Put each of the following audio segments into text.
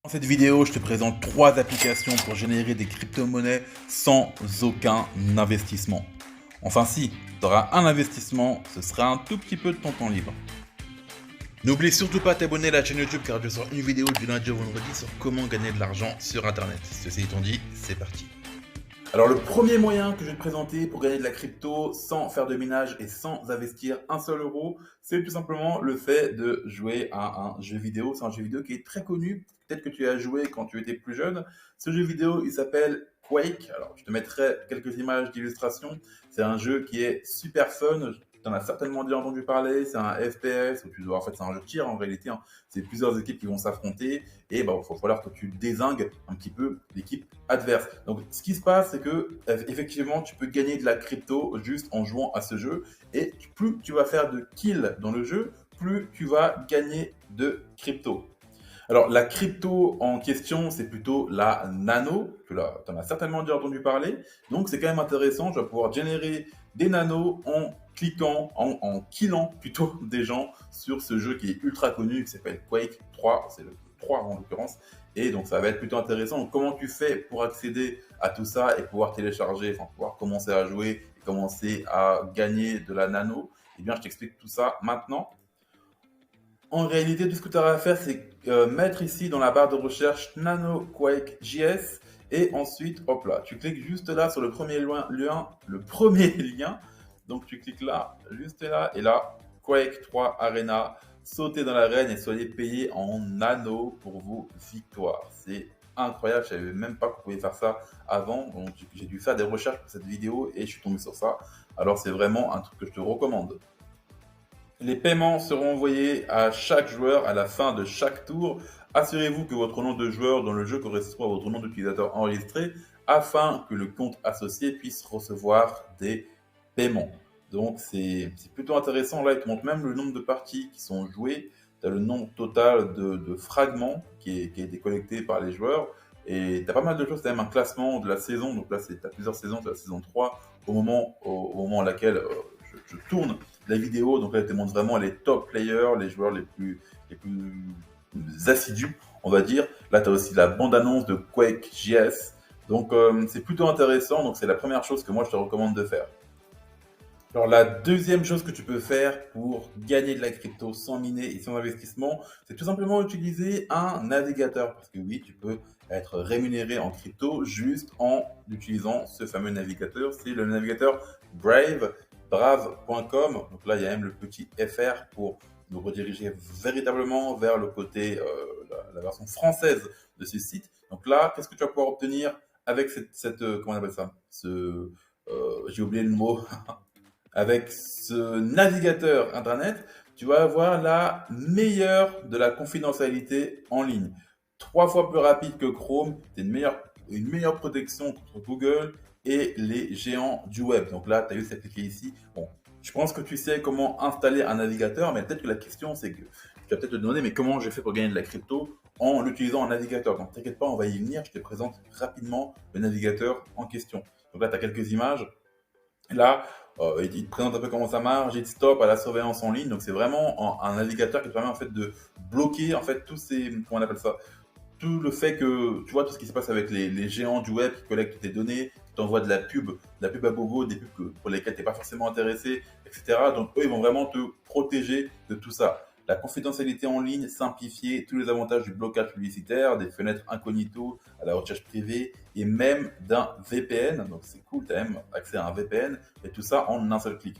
Dans cette vidéo, je te présente 3 applications pour générer des crypto-monnaies sans aucun investissement. Enfin si, tu auras un investissement, ce sera un tout petit peu de ton temps libre. N'oublie surtout pas de t'abonner à la chaîne YouTube car je sors une vidéo du lundi au vendredi sur comment gagner de l'argent sur internet. Ceci étant dit, c'est parti. Alors le premier moyen que je vais te présenter pour gagner de la crypto sans faire de minage et sans investir un seul euro, c'est tout simplement le fait de jouer à un jeu vidéo. C'est un jeu vidéo qui est très connu, peut-être que tu as joué quand tu étais plus jeune. Ce jeu vidéo, il s'appelle Quake. Alors je te mettrai quelques images d'illustration. C'est un jeu qui est super fun. Tu en as certainement déjà entendu parler. C'est un FPS où tu dois, en fait, c'est un jeu de tir en réalité, hein. C'est plusieurs équipes qui vont s'affronter et il va falloir que tu dézingues un petit peu l'équipe adverse. Donc, ce qui se passe, c'est que effectivement, tu peux gagner de la crypto juste en jouant à ce jeu. Et plus tu vas faire de kills dans le jeu, plus tu vas gagner de crypto. Alors, la crypto en question, c'est plutôt la nano. Tu en as certainement déjà entendu parler. Donc, c'est quand même intéressant. Je vais pouvoir générer des nanos en cliquant, en killant plutôt des gens sur ce jeu qui est ultra connu, qui s'appelle Quake 3. C'est le 3 en l'occurrence. Et donc, ça va être plutôt intéressant. Donc, comment tu fais pour accéder à tout ça et pouvoir télécharger, enfin, pouvoir commencer à jouer et commencer à gagner de la nano? Eh bien, je t'explique tout ça maintenant. En réalité, tout ce que tu auras à faire, c'est mettre ici dans la barre de recherche NanoQuake.js et ensuite, hop là, tu cliques juste là sur le premier lien, le premier lien. Donc, tu cliques là, juste là, et là, Quake 3 Arena, sautez dans l'arène et soyez payés en nano pour vos victoires. C'est incroyable, je savais même pas qu'on pouvait faire ça avant. Donc, j'ai dû faire des recherches pour cette vidéo et je suis tombé sur ça. Alors, c'est vraiment un truc que je te recommande. Les paiements seront envoyés à chaque joueur à la fin de chaque tour. Assurez-vous que votre nom de joueur dans le jeu correspond à votre nom d'utilisateur enregistré afin que le compte associé puisse recevoir des paiements. Donc c'est plutôt intéressant. Là, il te montre même le nombre de parties qui sont jouées. Tu as le nombre total de fragments qui a été collecté par les joueurs. Et tu as pas mal de choses. Tu as même un classement de la saison. Donc là, tu as plusieurs saisons. Tu as la saison 3 au moment à laquelle je tourne la vidéo. Donc là, elle te montre vraiment les top players, les joueurs les plus assidus, on va dire. Là, tu as aussi la bande-annonce de Quake.js. Donc, c'est plutôt intéressant. Donc, c'est la première chose que moi, je te recommande de faire. Alors, la deuxième chose que tu peux faire pour gagner de la crypto sans miner et sans investissement, c'est tout simplement utiliser un navigateur. Parce que oui, tu peux être rémunéré en crypto juste en utilisant ce fameux navigateur. C'est le navigateur brave.com. Donc là, il y a même le petit FR pour nous rediriger véritablement vers le côté, la version française de ce site. Donc là, qu'est-ce que tu vas pouvoir obtenir avec comment on appelle ça? J'ai oublié le mot. Avec ce navigateur internet, tu vas avoir la meilleure de la confidentialité en ligne. 3 fois plus rapide que Chrome, c'est une meilleure protection contre Google et les géants du web. Donc là, tu as vu, c'est appliqué ici. Bon, je pense que tu sais comment installer un navigateur, mais peut-être que la question, c'est que tu vas peut-être te demander, mais comment j'ai fait pour gagner de la crypto en utilisant un navigateur? Donc t'inquiète pas, on va y venir. Je te présente rapidement le navigateur en question. Donc là, tu as quelques images. Là, il te présente un peu comment ça marche, il te stop à la surveillance en ligne. Donc c'est vraiment un navigateur qui te permet en fait de bloquer en fait tous ces, comment on appelle ça, tout le fait que tu vois tout ce qui se passe avec les géants du web qui collectent tes données, qui t'envoient de la pub à gogo, des pubs pour lesquelles tu n'es pas forcément intéressé, etc. Donc eux, ils vont vraiment te protéger de tout ça. La confidentialité en ligne simplifiée, tous les avantages du blocage publicitaire, des fenêtres incognito à la recherche privée et même d'un VPN. Donc c'est cool, tu as même accès à un VPN et tout ça en un seul clic.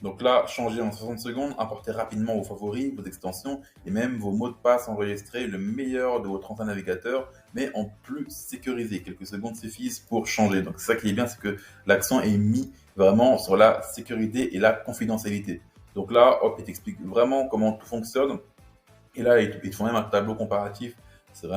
Donc là, changez en 60 secondes, importez rapidement vos favoris, vos extensions et même vos mots de passe enregistrés, le meilleur de votre ancien navigateur, mais en plus sécurisé. Quelques secondes suffisent pour changer. Donc c'est ça qui est bien, c'est que l'accent est mis vraiment sur la sécurité et la confidentialité. Donc là, hop, il t'explique vraiment comment tout fonctionne. Et là, ils te font même un tableau comparatif. C'est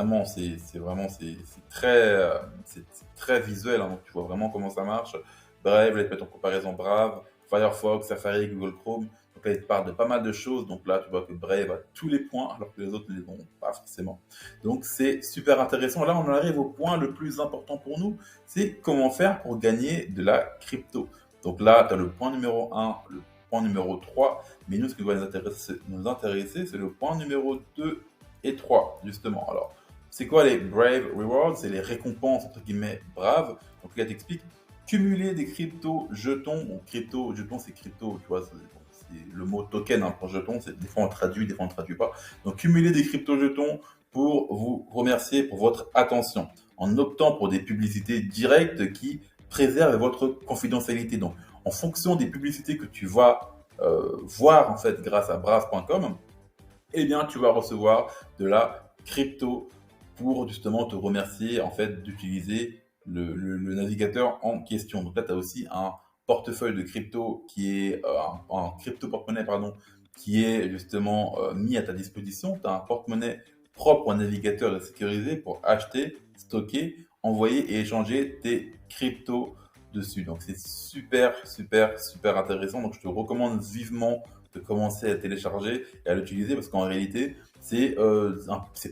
très visuel, hein. Donc tu vois vraiment comment ça marche. Brave, là, ils te mettent en comparaison Brave, Firefox, Safari, Google Chrome. Donc là, ils te parlent de pas mal de choses. Donc là, tu vois que Brave a tous les points, alors que les autres ne les ont pas forcément. Donc c'est super intéressant. Là, on en arrive au point le plus important pour nous, c'est comment faire pour gagner de la crypto. Donc là, tu as le point numéro 1, le point numéro 3. Mais nous, ce qui doit nous intéresser, c'est le point numéro 2 et 3, justement. Alors, C'est quoi les Brave Rewards? C'est les récompenses, entre guillemets, braves. Donc là, t'explique, cumuler des crypto-jetons. Bon, crypto-jetons, c'est crypto, tu vois, c'est le mot token hein, pour jeton. Des fois on traduit, des fois on ne traduit pas. Donc cumuler des crypto-jetons pour vous remercier pour votre attention, en optant pour des publicités directes qui préservent votre confidentialité. Donc en fonction des publicités que tu vas voir en fait grâce à brave.com, eh bien tu vas recevoir de la crypto pour justement te remercier en fait d'utiliser le navigateur en question. Donc là, tu as aussi un portefeuille de crypto qui est un crypto porte-monnaie pardon, qui est justement mis à ta disposition. Tu as un porte-monnaie propre au navigateur et sécurisé pour acheter, stocker, envoyer et échanger tes cryptos dessus. Donc c'est super super super intéressant. Donc je te recommande vivement de commencer à télécharger et à l'utiliser parce qu'en réalité c'est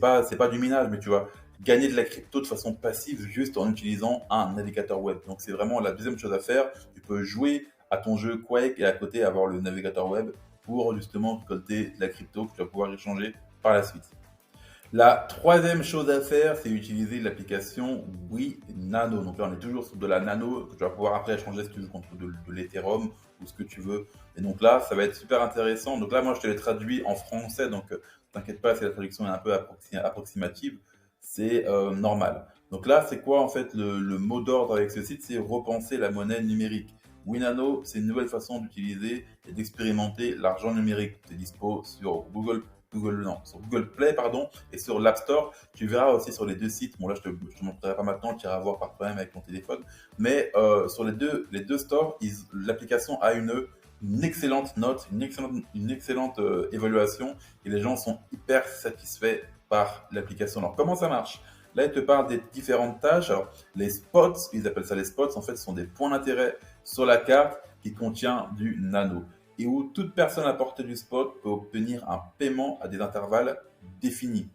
pas du minage, mais tu vas gagner de la crypto de façon passive juste en utilisant un navigateur web. Donc c'est vraiment la deuxième chose à faire. Tu peux jouer à ton jeu Quake et à côté avoir le navigateur web pour justement récolter de la crypto que tu vas pouvoir échanger par la suite. La troisième chose à faire, c'est utiliser l'application WeNano. Donc là, on est toujours sur de la nano que tu vas pouvoir après échanger si tu veux contre de l'Ethereum ou ce que tu veux. Et donc là, ça va être super intéressant. Donc là, moi, je te l'ai traduit en français. Donc, t'inquiète pas si la traduction est un peu approximative. C'est normal. Donc là, c'est quoi en fait le mot d'ordre avec ce site? C'est repenser la monnaie numérique. WeNano, c'est une nouvelle façon d'utiliser et d'expérimenter l'argent numérique. C'est dispo sur sur Google Play pardon, et sur l'App Store. Tu verras aussi sur les deux sites. Bon là, je te montrerai pas maintenant, tu iras voir par toi-même avec ton téléphone. Mais sur les deux stores, l'application a une excellente note, une excellente évaluation et les gens sont hyper satisfaits par l'application. Alors comment ça marche? Là, il te parle des différentes tâches. Alors, les spots, ils appellent ça les spots, en fait, ce sont des points d'intérêt sur la carte qui contient du nano et où toute personne à portée du spot peut obtenir un paiement à des intervalles définis.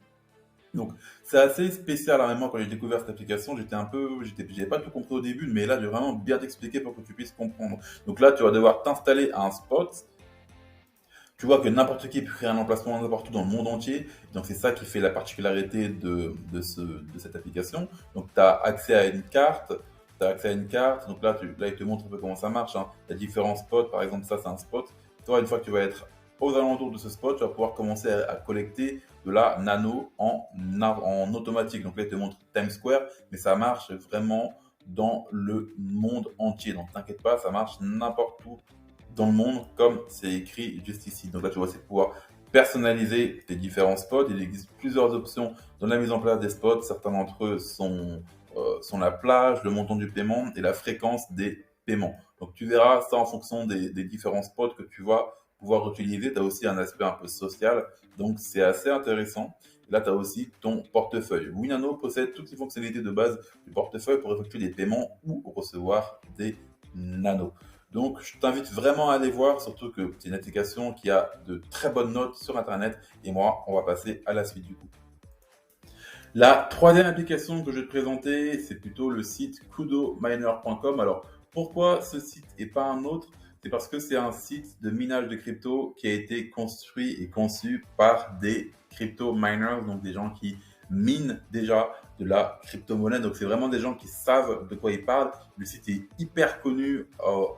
Donc, c'est assez spécial. Hein. Même moi, quand j'ai découvert cette application, j'avais pas tout compris au début, mais là, j'ai vraiment bien t'expliquer pour que tu puisses comprendre. Donc là, tu vas devoir t'installer à un spot. Tu vois que n'importe qui peut créer un emplacement n'importe où dans le monde entier. Donc, c'est ça qui fait la particularité de cette application. Donc, tu as accès à une carte. Donc là, il te montre un peu comment ça marche. Hein. Il y a différents spots. Par exemple, ça, c'est un spot. Toi, une fois que tu vas être aux alentours de ce spot, tu vas pouvoir commencer à collecter de la nano en automatique. Donc là, il te montre Times Square, mais ça marche vraiment dans le monde entier. Donc, t'inquiète pas, ça marche n'importe où dans le monde, comme c'est écrit juste ici. Donc là, tu vois, c'est pouvoir personnaliser tes différents spots. Il existe plusieurs options dans la mise en place des spots. Certains d'entre eux sont la plage, le montant du paiement et la fréquence des paiements. Donc tu verras ça en fonction des différents spots que tu vas pouvoir utiliser. Tu as aussi un aspect un peu social, donc c'est assez intéressant. Et là, tu as aussi ton portefeuille. WeNano possède toutes les fonctionnalités de base du portefeuille pour effectuer des paiements ou recevoir des nanos. Donc, je t'invite vraiment à aller voir, surtout que c'est une application qui a de très bonnes notes sur Internet. Et moi, on va passer à la suite du coup. La troisième application que je vais te présenter, c'est plutôt le site kudominer.com. Alors, pourquoi ce site et pas un autre? C'est parce que c'est un site de minage de crypto qui a été construit et conçu par des crypto miners, donc des gens qui minent déjà de la crypto-monnaie. Donc, c'est vraiment des gens qui savent de quoi ils parlent. Le site est hyper connu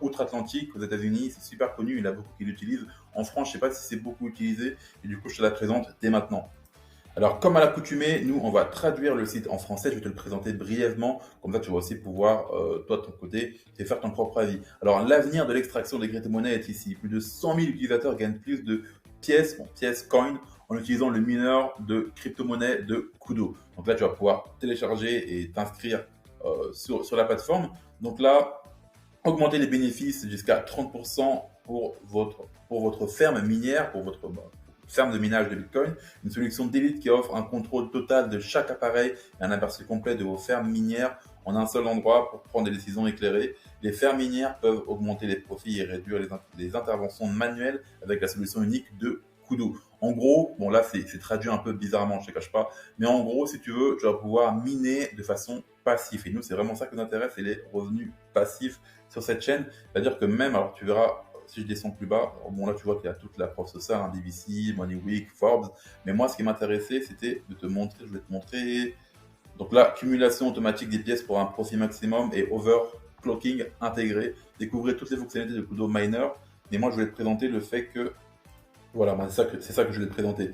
outre-Atlantique, aux États-Unis. C'est super connu. Il y en a beaucoup qui l'utilisent. En France, je ne sais pas si c'est beaucoup utilisé. Et du coup, je te la présente dès maintenant. Alors, comme à l'accoutumée, nous, on va traduire le site en français. Je vais te le présenter brièvement. Comme ça, tu vas aussi pouvoir, toi, de ton côté, te faire ton propre avis. Alors, l'avenir de l'extraction des crypto-monnaies est ici. Plus de 100 000 utilisateurs gagnent plus de pièces coin, en utilisant le mineur de crypto-monnaie de Kudo. Donc là, tu vas pouvoir télécharger et t'inscrire sur la plateforme. Donc là, augmenter les bénéfices jusqu'à 30% pour votre ferme minière, pour votre ferme de minage de Bitcoin, une solution d'élite qui offre un contrôle total de chaque appareil et un aperçu complet de vos fermes minières en un seul endroit pour prendre des décisions éclairées. Les fermes minières peuvent augmenter les profits et réduire les interventions manuelles avec la solution unique de Kudo. En gros, bon là c'est traduit un peu bizarrement, je ne te cache pas, mais en gros, si tu veux, tu vas pouvoir miner de façon passive. Et nous, c'est vraiment ça qui nous intéresse, c'est les revenus passifs sur cette chaîne. C'est-à-dire que même, alors tu verras si je descends plus bas, bon là tu vois qu'il y a toute la preuve sociale, hein, BBC, MoneyWeek, Forbes, mais moi ce qui m'intéressait c'était de te montrer, je vais te montrer, donc là, cumulation automatique des pièces pour un profit maximum et overclocking intégré, découvrir toutes les fonctionnalités de Kudo Miner, mais moi je vais te présenter le fait que, voilà, moi, c'est ça que je vais te présenter.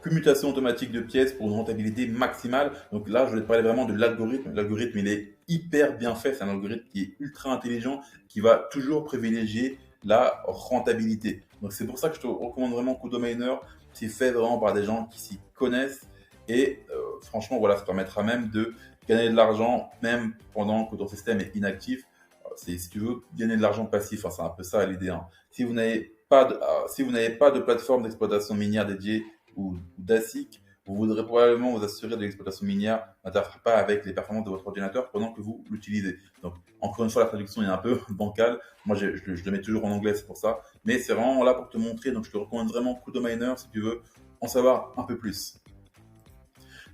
Commutation automatique de pièces pour une rentabilité maximale. Donc là, je vais te parler vraiment de l'algorithme. L'algorithme, il est hyper bien fait. C'est un algorithme qui est ultra intelligent, qui va toujours privilégier la rentabilité. Donc c'est pour ça que je te recommande vraiment Kudo Miner. C'est fait vraiment par des gens qui s'y connaissent. Et franchement, voilà, ça permettra même de gagner de l'argent, même pendant que ton système est inactif. Si tu veux gagner de l'argent passif, hein, c'est un peu ça l'idée, hein. Si vous n'avez pas de plateforme d'exploitation minière dédiée ou d'ASIC, vous voudrez probablement vous assurer de l'exploitation minière n'interfère pas avec les performances de votre ordinateur pendant que vous l'utilisez. Donc, encore une fois, la traduction est un peu bancale. Moi, je le mets toujours en anglais, c'est pour ça. Mais c'est vraiment là pour te montrer. Donc, je te recommande vraiment Kudo Miner si tu veux en savoir un peu plus.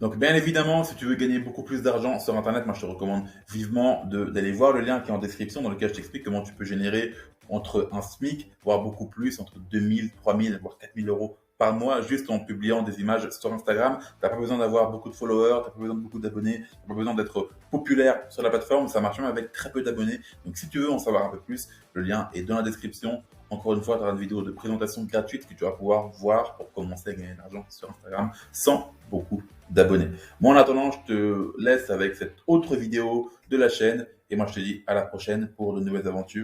Donc, bien évidemment, si tu veux gagner beaucoup plus d'argent sur Internet, moi, je te recommande vivement d'aller voir le lien qui est en description, dans lequel je t'explique comment tu peux générer entre un SMIC, voire beaucoup plus, entre 2000, 3000, voire 4000 euros par mois, juste en publiant des images sur Instagram. Tu n'as pas besoin d'avoir beaucoup de followers, tu n'as pas besoin de beaucoup d'abonnés, tu n'as pas besoin d'être populaire sur la plateforme. Ça marche même avec très peu d'abonnés. Donc, si tu veux en savoir un peu plus, le lien est dans la description. Encore une fois, tu auras une vidéo de présentation gratuite que tu vas pouvoir voir pour commencer à gagner de l'argent sur Instagram sans beaucoup d'abonnés. Moi, en attendant, je te laisse avec cette autre vidéo de la chaîne et moi, je te dis à la prochaine pour de nouvelles aventures.